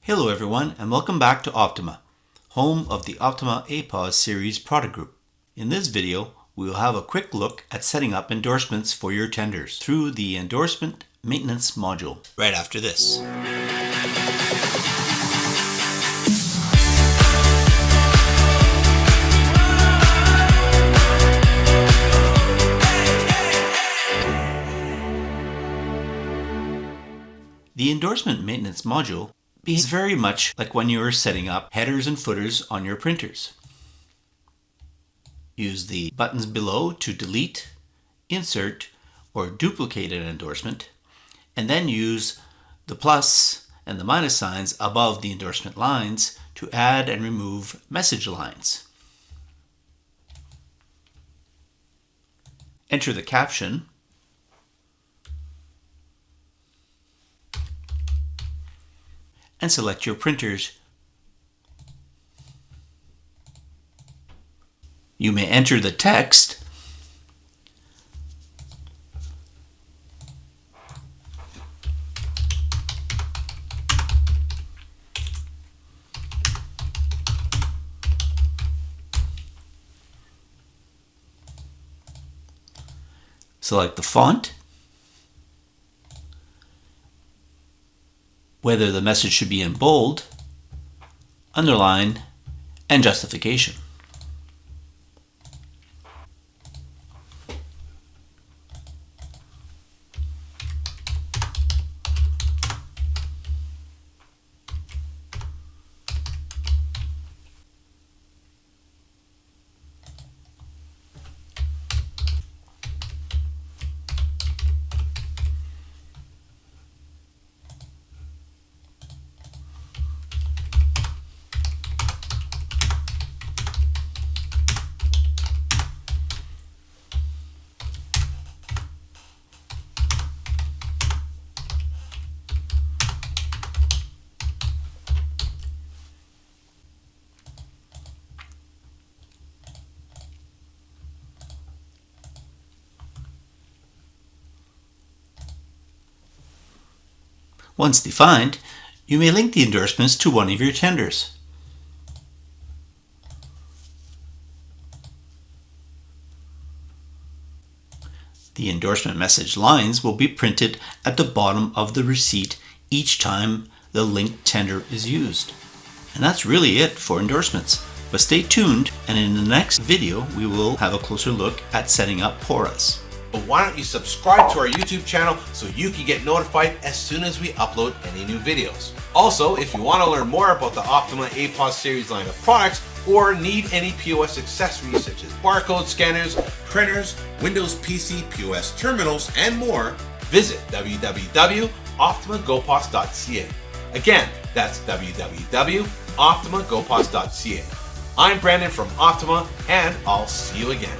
Hello everyone and welcome back to Optima, home of the Optima APOS series product group. In this video, we will have a quick look at setting up endorsements for your tenders through the Endorsement Maintenance Module right after this. The Endorsement Maintenance Module behaves very much like when you are setting up headers and footers on your printers. Use the buttons below to delete, insert, or duplicate an endorsement, and then use the plus and the minus signs above the endorsement lines to add and remove message lines. Enter the caption, and select your printers. You may enter the text select the font, whether the message should be in bold, underline, and justification. Once defined, you may link the endorsements to one of your tenders. The endorsement message lines will be printed at the bottom of the receipt each time the linked tender is used. And that's really it for endorsements. But stay tuned, and in the next video we will have a closer look at setting up PORAs. But why don't you subscribe to our YouTube channel so you can get notified as soon as we upload any new videos. Also, if you want to learn more about the Optima APOS series line of products or need any POS accessories such as barcode scanners, printers, Windows PC POS terminals, and more, visit www.optimagopos.ca. Again, that's www.optimagopos.ca. I'm Brandon from Optima, and I'll see you again.